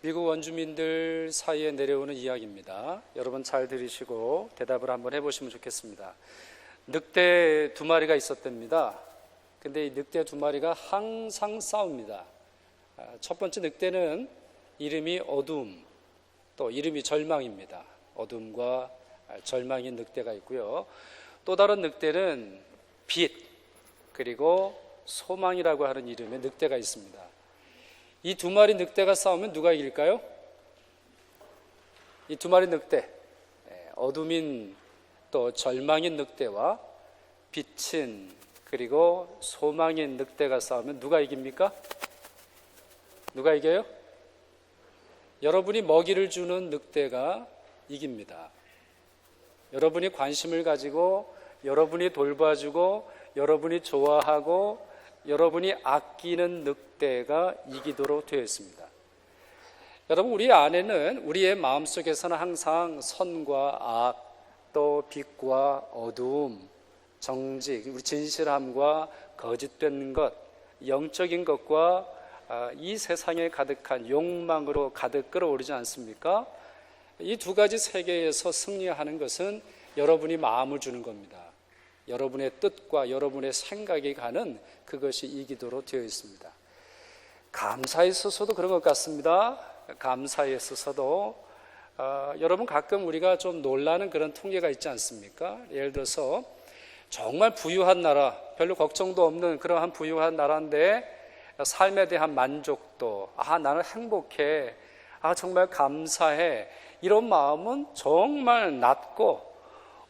미국 원주민들 사이에 내려오는 이야기입니다. 여러분 잘 들으시고 대답을 한번 해보시면 좋겠습니다. 늑대 두 마리가 있었답니다. 근데 이 늑대 두 마리가 항상 싸웁니다. 첫 번째 늑대는 이름이 어둠, 또 이름이 절망입니다. 어둠과 절망인 늑대가 있고요. 또 다른 늑대는 빛, 그리고 소망이라고 하는 이름의 늑대가 있습니다. 이 두 마리 늑대가 싸우면 누가 이길까요? 이 두 마리 늑대, 어둠인 또 절망인 늑대와 빛인 그리고 소망인 늑대가 싸우면 누가 이깁니까? 누가 이겨요? 여러분이 먹이를 주는 늑대가 이깁니다. 여러분이 관심을 가지고, 여러분이 돌봐주고, 여러분이 좋아하고, 여러분이 아끼는 늑대가 이기도록 되어 있습니다. 여러분, 우리 안에는, 우리의 마음속에서는 항상 선과 악, 또 빛과 어두움, 정직, 우리 진실함과 거짓된 것, 영적인 것과 이 세상에 가득한 욕망으로 가득 끌어오르지 않습니까? 이 두 가지 세계에서 승리하는 것은 여러분이 마음을 주는 겁니다. 여러분의 뜻과 여러분의 생각이 가는 그것이 이기도록 되어 있습니다. 감사에 있어서도 그런 것 같습니다. 감사에 있어서도 여러분 가끔 우리가 좀 놀라는 그런 통계가 있지 않습니까? 예를 들어서 정말 부유한 나라, 별로 걱정도 없는 그러한 부유한 나라인데 삶에 대한 만족도, 나는 행복해, 정말 감사해, 이런 마음은 정말 낮고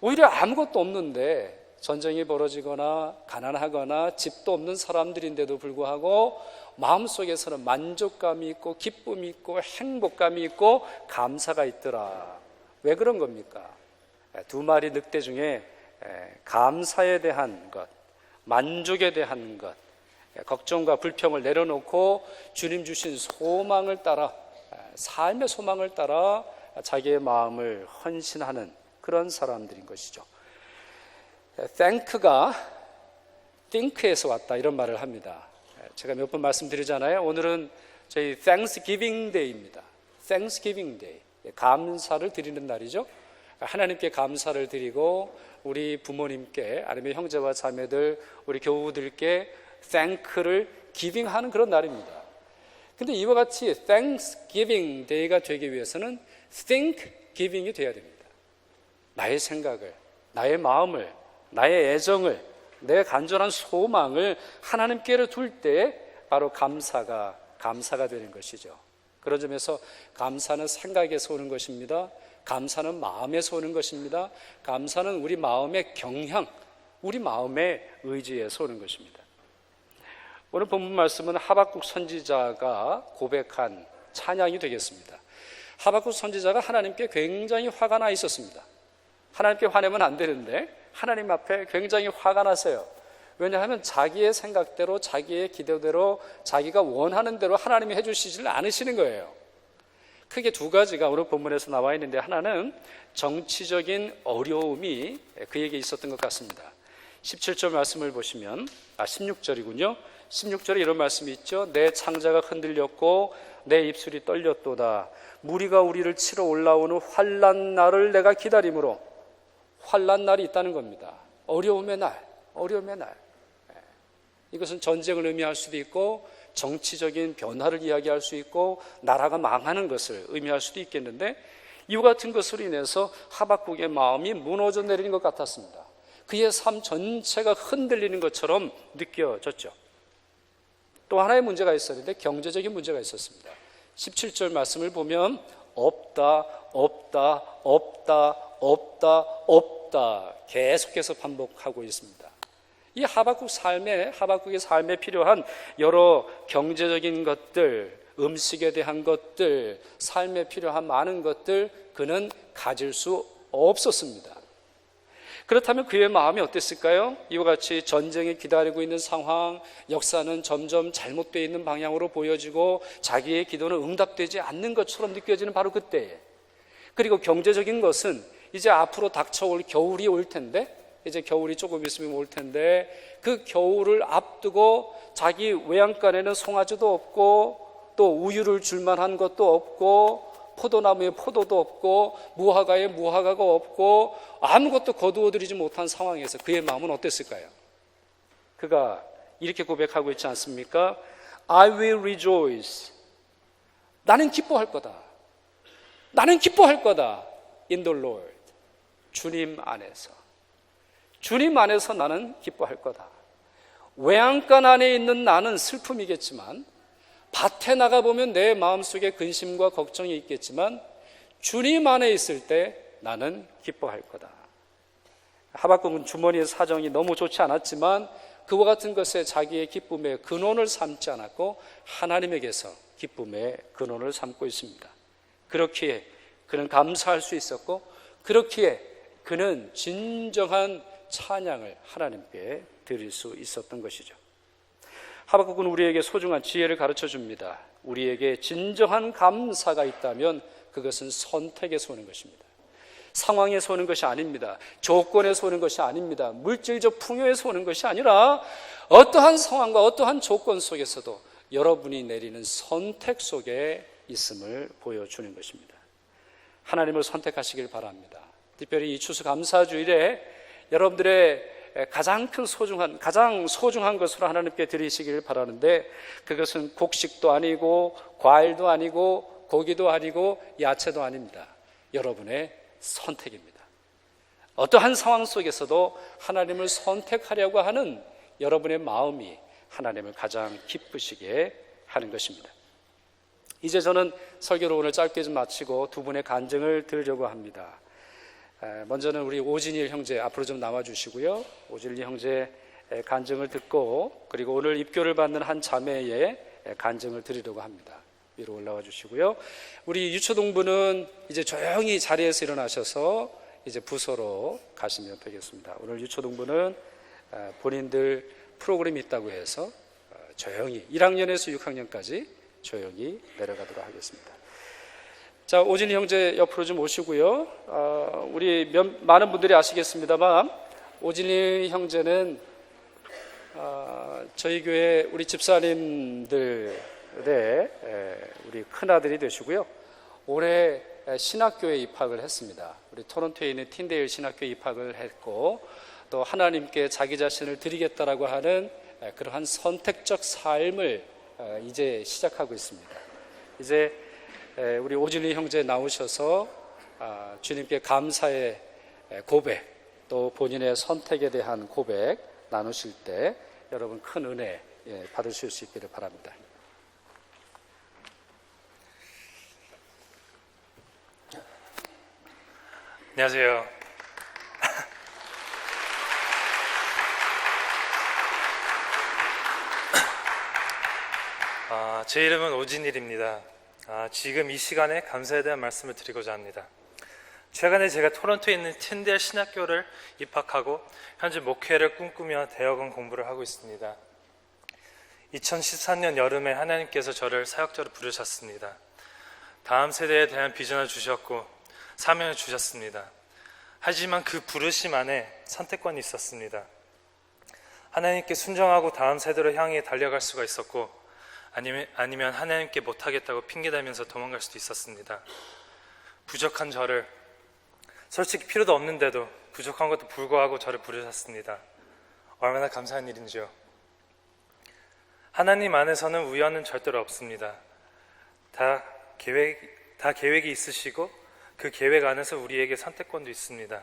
오히려 아무것도 없는데 전쟁이 벌어지거나 가난하거나 집도 없는 사람들인데도 불구하고 마음속에서는 만족감이 있고 기쁨이 있고 행복감이 있고 감사가 있더라. 왜 그런 겁니까? 두 마리 늑대 중에 감사에 대한 것, 만족에 대한 것, 걱정과 불평을 내려놓고 주님 주신 소망을 따라, 삶의 소망을 따라 자기의 마음을 헌신하는 그런 사람들인 것이죠. thank가 think에서 왔다, 이런 말을 합니다. 제가 몇 번 말씀드리잖아요. 오늘은 저희 Thanksgiving Day입니다. Thanksgiving Day, 감사를 드리는 날이죠. 하나님께 감사를 드리고 우리 부모님께, 아니면 형제와 자매들, 우리 교우들께 thank를 giving하는 그런 날입니다. 근데 이와 같이 Thanksgiving Day가 되기 위해서는 think giving이 돼야 됩니다. 나의 생각을, 나의 마음을, 나의 애정을, 내 간절한 소망을 하나님께로 둘 때 바로 감사가 되는 것이죠. 그런 점에서 감사는 생각에서 오는 것입니다. 감사는 마음에서 오는 것입니다. 감사는 우리 마음의 경향, 우리 마음의 의지에서 오는 것입니다. 오늘 본문 말씀은 하박국 선지자가 고백한 찬양이 되겠습니다. 하박국 선지자가 하나님께 굉장히 화가 나 있었습니다. 하나님께 화내면 안 되는데 하나님 앞에 굉장히 화가 났어요. 왜냐하면 자기의 생각대로, 자기의 기대대로, 자기가 원하는 대로 하나님이 해주시질 않으시는 거예요. 크게 두 가지가 오늘 본문에서 나와 있는데, 하나는 정치적인 어려움이 그에게 있었던 것 같습니다. 17절 말씀을 보시면, 16절이군요. 16절에 이런 말씀이 있죠. 내 창자가 흔들렸고 내 입술이 떨렸도다. 무리가 우리를 치러 올라오는 환난 날을 내가 기다림으로. 환난 날이 있다는 겁니다. 어려움의 날, 어려움의 날. 이것은 전쟁을 의미할 수도 있고 정치적인 변화를 이야기할 수 있고 나라가 망하는 것을 의미할 수도 있겠는데, 이와 같은 것으로 인해서 하박국의 마음이 무너져 내리는 것 같았습니다. 그의 삶 전체가 흔들리는 것처럼 느껴졌죠. 또 하나의 문제가 있었는데, 경제적인 문제가 있었습니다. 17절 말씀을 보면 없다, 없다, 없다, 없다, 없다 계속해서 반복하고 있습니다. 이 하박국의 삶에 필요한 여러 경제적인 것들, 음식에 대한 것들, 삶에 필요한 많은 것들 그는 가질 수 없었습니다. 그렇다면 그의 마음이 어땠을까요? 이와 같이 전쟁이 기다리고 있는 상황, 역사는 점점 잘못되어 있는 방향으로 보여지고 자기의 기도는 응답되지 않는 것처럼 느껴지는 바로 그때에, 그리고 경제적인 것은 이제 앞으로 닥쳐올 겨울이 올 텐데, 이제 겨울이 조금 있으면 올 텐데, 그 겨울을 앞두고 자기 외양간에는 송아지도 없고 또 우유를 줄 만한 것도 없고 포도나무에 포도도 없고 무화과에 무화과가 없고 아무것도 거두어들이지 못한 상황에서 그의 마음은 어땠을까요? 그가 이렇게 고백하고 있지 않습니까? I will rejoice. 나는 기뻐할 거다. 나는 기뻐할 거다. In the Lord. 주님 안에서. 주님 안에서 나는 기뻐할 거다. 외양간 안에 있는 나는 슬픔이겠지만, 밭에 나가보면 내 마음속에 근심과 걱정이 있겠지만 주님 안에 있을 때 나는 기뻐할 거다. 하박국은 주머니의 사정이 너무 좋지 않았지만 그와 같은 것에 자기의 기쁨의 근원을 삼지 않았고 하나님에게서 기쁨의 근원을 삼고 있습니다. 그렇기에 그는 감사할 수 있었고, 그렇기에 그는 진정한 찬양을 하나님께 드릴 수 있었던 것이죠. 하박국은 우리에게 소중한 지혜를 가르쳐 줍니다. 우리에게 진정한 감사가 있다면 그것은 선택에서 오는 것입니다. 상황에서 오는 것이 아닙니다. 조건에서 오는 것이 아닙니다. 물질적 풍요에서 오는 것이 아니라 어떠한 상황과 어떠한 조건 속에서도 여러분이 내리는 선택 속에 있음을 보여주는 것입니다. 하나님을 선택하시길 바랍니다. 특별히 이 추수감사주일에 여러분들의 가장 소중한 것으로 하나님께 드리시길 바라는데, 그것은 곡식도 아니고 과일도 아니고 고기도 아니고 야채도 아닙니다. 여러분의 선택입니다. 어떠한 상황 속에서도 하나님을 선택하려고 하는 여러분의 마음이 하나님을 가장 기쁘시게 하는 것입니다. 이제 저는 설교를 오늘 짧게 좀 마치고 두 분의 간증을 들으려고 합니다. 먼저는 우리 오진일 형제 앞으로 좀 나와주시고요. 오진일 형제 간증을 듣고, 그리고 오늘 입교를 받는 한 자매의 간증을 드리려고 합니다. 위로 올라와 주시고요. 우리 유초동부는 이제 조용히 자리에서 일어나셔서 이제 부서로 가시면 되겠습니다. 오늘 유초동부는 본인들 프로그램이 있다고 해서 조용히 1학년에서 6학년까지 조용히 내려가도록 하겠습니다. 자, 오진이 형제 옆으로 좀 오시고요. 우리 많은 분들이 아시겠습니다만 오진이 형제는 저희 교회 우리 집사님들의 우리 큰아들이 되시고요. 올해 신학교에 입학을 했습니다. 우리 토론토에 있는 틴데일 신학교에 입학을 했고, 또 하나님께 자기 자신을 드리겠다라고 하는 그러한 선택적 삶을 이제 시작하고 있습니다. 이제 우리 오진리 형제 나오셔서 주님께 감사의 고백, 또 본인의 선택에 대한 고백 나누실 때 여러분 큰 은혜 받으실 수 있기를 바랍니다. 안녕하세요. 제 이름은 오진일입니다. 지금 이 시간에 감사에 대한 말씀을 드리고자 합니다. 최근에 제가 토론토에 있는 틴데일 신학교를 입학하고 현재 목회를 꿈꾸며 대학원 공부를 하고 있습니다. 2014년 여름에 하나님께서 저를 사역자로 부르셨습니다. 다음 세대에 대한 비전을 주셨고 사명을 주셨습니다. 하지만 그 부르심 안에 선택권이 있었습니다. 하나님께 순종하고 다음 세대로 향해 달려갈 수가 있었고, 아니면 하나님께 못하겠다고 핑계대면서 도망갈 수도 있었습니다. 부족한 저를, 솔직히 필요도 없는데도 부족한 것도 불구하고 저를 부르셨습니다. 얼마나 감사한 일인지요. 하나님 안에서는 우연은 절대로 없습니다. 다 계획이 있으시고 그 계획 안에서 우리에게 선택권도 있습니다.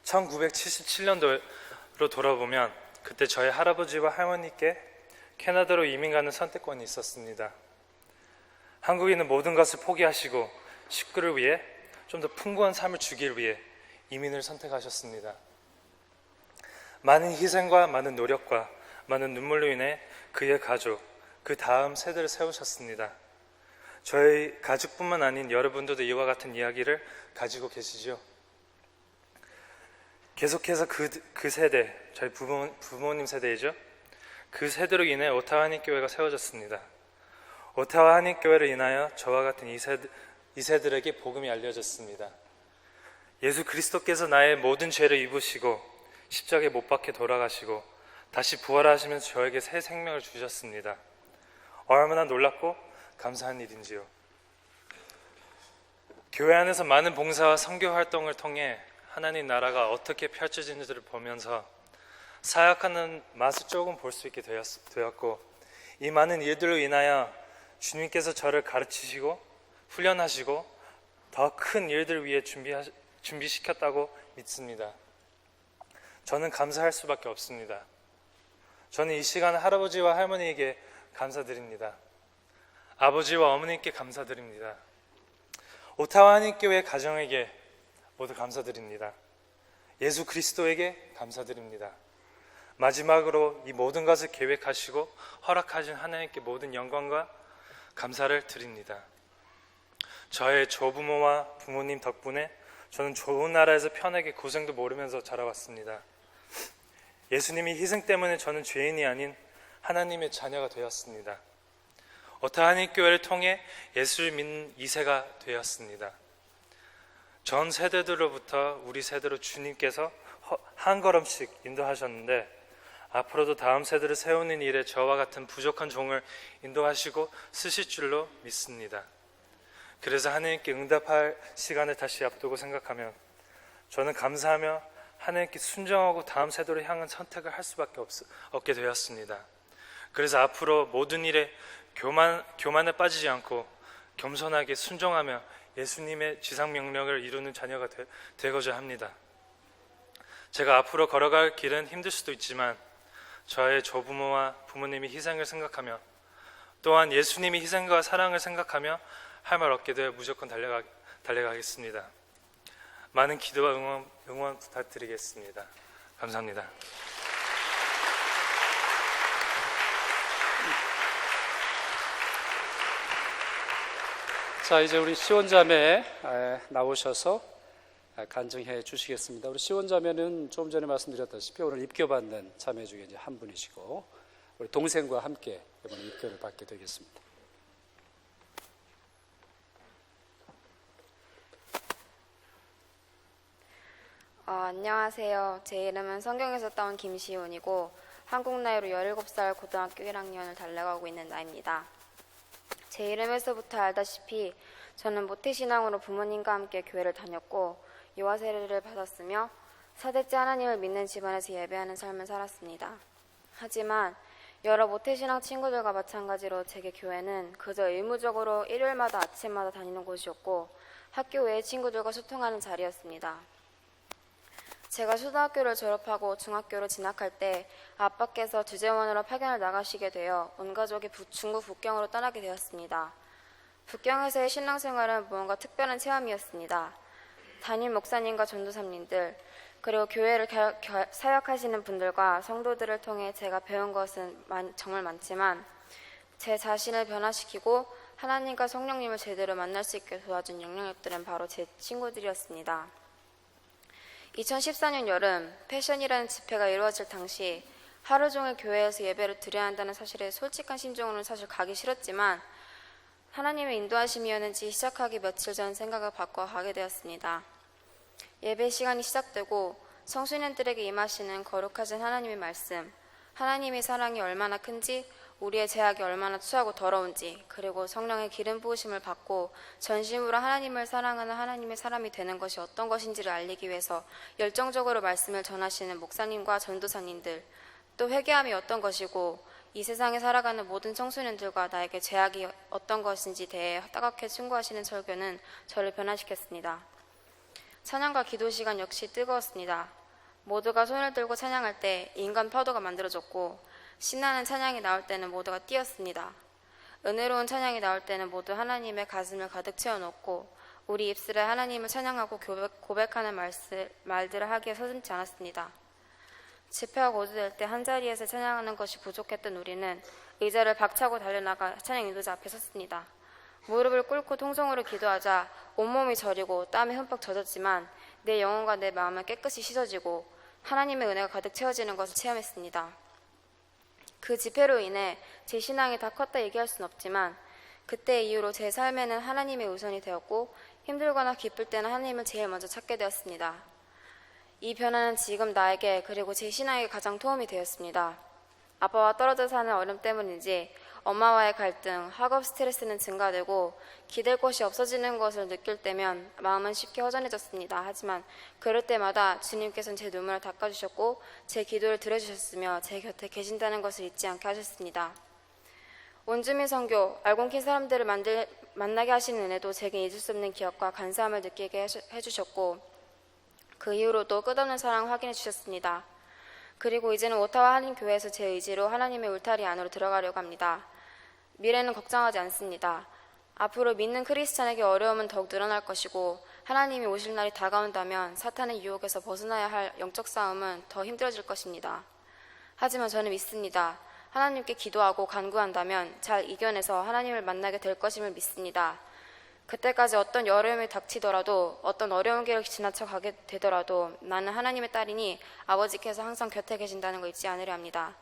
1977년도로 돌아보면 그때 저희 할아버지와 할머니께 캐나다로 이민 가는 선택권이 있었습니다. 한국인은 모든 것을 포기하시고 식구를 위해 좀 더 풍부한 삶을 주길 위해 이민을 선택하셨습니다. 많은 희생과 많은 노력과 많은 눈물로 인해 그의 가족, 그 다음 세대를 세우셨습니다. 저희 가족뿐만 아닌 여러분들도 이와 같은 이야기를 가지고 계시죠? 계속해서 그 세대, 저희 부모님 세대이죠? 그 세대로 인해 오타와 한인교회가 세워졌습니다. 오타와 한인교회를 인하여 저와 같은 이 세들에게 복음이 알려졌습니다. 예수 그리스도께서 나의 모든 죄를 입으시고 십자가에 못 박혀 돌아가시고 다시 부활하시면서 저에게 새 생명을 주셨습니다. 얼마나 놀랍고 감사한 일인지요. 교회 안에서 많은 봉사와 선교 활동을 통해 하나님 나라가 어떻게 펼쳐지는지를 보면서 사역하는 맛을 조금 볼 수 있게 되었고, 이 많은 일들로 인하여 주님께서 저를 가르치시고 훈련하시고 더 큰 일들 위해 준비시켰다고 믿습니다. 저는 감사할 수밖에 없습니다. 저는 이 시간 할아버지와 할머니에게 감사드립니다. 아버지와 어머니께 감사드립니다. 오타와 한인교회 가정에게 모두 감사드립니다. 예수 그리스도에게 감사드립니다. 마지막으로 이 모든 것을 계획하시고 허락하신 하나님께 모든 영광과 감사를 드립니다. 저의 조부모와 부모님 덕분에 저는 좋은 나라에서 편하게 고생도 모르면서 자라왔습니다. 예수님이 희생 때문에 저는 죄인이 아닌 하나님의 자녀가 되었습니다. 오타 한인교회를 통해 예수를 믿는 2세가 되었습니다. 전 세대들로부터 우리 세대로 주님께서 한 걸음씩 인도하셨는데, 앞으로도 다음 세대를 세우는 일에 저와 같은 부족한 종을 인도하시고 쓰실 줄로 믿습니다. 그래서 하나님께 응답할 시간을 다시 앞두고 생각하면 저는 감사하며 하나님께 순종하고 다음 세대로 향한 선택을 할 수밖에 없게 되었습니다. 그래서 앞으로 모든 일에 교만에 빠지지 않고 겸손하게 순종하며 예수님의 지상명령을 이루는 자녀가 되고자 합니다. 제가 앞으로 걸어갈 길은 힘들 수도 있지만 저의 조부모와 부모님의 희생을 생각하며 또한 예수님의 희생과 사랑을 생각하며 할 말 없게 되어 무조건 달려가겠습니다. 많은 기도와 응원 부탁드리겠습니다. 감사합니다. 자, 이제 우리 시원자매 나오셔서 간증해 주시겠습니다. 우리 시원자매는 조금 전에 말씀드렸다시피 오늘 입교받는 자매 중에 이제 한 분이시고 우리 동생과 함께 이번에 입교를 받게 되겠습니다. 안녕하세요. 제 이름은 성경에서 따온 김시훈이고 한국 나이로 17살 고등학교 1학년을 달려가고 있는 나이입니다. 제 이름에서부터 알다시피 저는 모태신앙으로 부모님과 함께 교회를 다녔고 유아 세례를 받았으며 4대째 하나님을 믿는 집안에서 예배하는 삶을 살았습니다. 하지만 여러 모태신앙 친구들과 마찬가지로 제게 교회는 그저 의무적으로 일요일마다 아침마다 다니는 곳이었고 학교 외의 친구들과 소통하는 자리였습니다. 제가 초등학교를 졸업하고 중학교로 진학할 때 아빠께서 주재원으로 파견을 나가시게 되어 온 가족이 중국 북경으로 떠나게 되었습니다. 북경에서의 신앙생활은 무언가 특별한 체험이었습니다. 담임 목사님과 전도사님들 그리고 교회를 사역하시는 분들과 성도들을 통해 제가 배운 것은 정말 많지만 제 자신을 변화시키고 하나님과 성령님을 제대로 만날 수 있게 도와준 영향력들은 바로 제 친구들이었습니다. 2014년 여름 패션이라는 집회가 이루어질 당시 하루 종일 교회에서 예배를 드려야 한다는 사실에 솔직한 심정으로는 사실 가기 싫었지만 하나님의 인도하심이었는지 시작하기 며칠 전 생각을 바꿔 가게 되었습니다. 예배 시간이 시작되고 청소년들에게 임하시는 거룩하신 하나님의 말씀, 하나님의 사랑이 얼마나 큰지, 우리의 죄악이 얼마나 추하고 더러운지, 그리고 성령의 기름 부으심을 받고 전심으로 하나님을 사랑하는 하나님의 사람이 되는 것이 어떤 것인지를 알리기 위해서 열정적으로 말씀을 전하시는 목사님과 전도사님들, 또 회개함이 어떤 것이고 이 세상에 살아가는 모든 청소년들과 나에게 죄악이 어떤 것인지 대해 따갑게 충고하시는 설교는 저를 변화시켰습니다. 찬양과 기도 시간 역시 뜨거웠습니다. 모두가 손을 들고 찬양할 때 인간 파도가 만들어졌고 신나는 찬양이 나올 때는 모두가 뛰었습니다. 은혜로운 찬양이 나올 때는 모두 하나님의 가슴을 가득 채워넣고 우리 입술에 하나님을 찬양하고 고백하는 말들을 하기에 서슴지 않았습니다. 집회가 고조될 때 한자리에서 찬양하는 것이 부족했던 우리는 의자를 박차고 달려나가 찬양 인도자 앞에 섰습니다. 무릎을 꿇고 통성으로 기도하자 온몸이 저리고 땀에 흠뻑 젖었지만 내 영혼과 내 마음은 깨끗이 씻어지고 하나님의 은혜가 가득 채워지는 것을 체험했습니다. 그 집회로 인해 제 신앙이 다 컸다 얘기할 순 없지만 그때 이후로 제 삶에는 하나님의 우선이 되었고 힘들거나 기쁠 때는 하나님을 제일 먼저 찾게 되었습니다. 이 변화는 지금 나에게 그리고 제 신앙에 가장 도움이 되었습니다. 아빠와 떨어져 사는 어려움 때문인지 엄마와의 갈등, 학업 스트레스는 증가되고 기댈 곳이 없어지는 것을 느낄 때면 마음은 쉽게 허전해졌습니다. 하지만 그럴 때마다 주님께서는 제 눈물을 닦아주셨고 제 기도를 들어주셨으며 제 곁에 계신다는 것을 잊지 않게 하셨습니다. 온주민 선교, 알곤킨 사람들을 만나게 하시는 은혜도 제게 잊을 수 없는 기억과 간사함을 느끼게 해주셨고 그 이후로도 끝없는 사랑을 확인해 주셨습니다. 그리고 이제는 오타와 한인교회에서 제 의지로 하나님의 울타리 안으로 들어가려고 합니다. 미래는 걱정하지 않습니다. 앞으로 믿는 크리스찬에게 어려움은 더욱 늘어날 것이고 하나님이 오실 날이 다가온다면 사탄의 유혹에서 벗어나야 할 영적 싸움은 더 힘들어질 것입니다. 하지만 저는 믿습니다. 하나님께 기도하고 간구한다면 잘 이겨내서 하나님을 만나게 될 것임을 믿습니다. 그때까지 어떤 어려움이 닥치더라도 어떤 어려운 길을 지나쳐 가게 되더라도 나는 하나님의 딸이니 아버지께서 항상 곁에 계신다는 걸 잊지 않으려 합니다.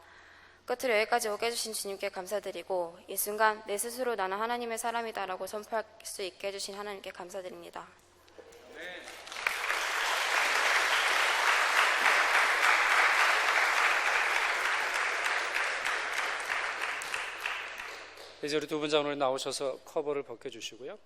끝으로 여기까지 오게 해주신 주님께 감사드리고 이 순간 내 스스로 나는 하나님의 사람이다라고 선포할 수 있게 해주신 하나님께 감사드립니다. 이제 우리 두 분장로님 나오셔서 커버를 벗겨주시고요.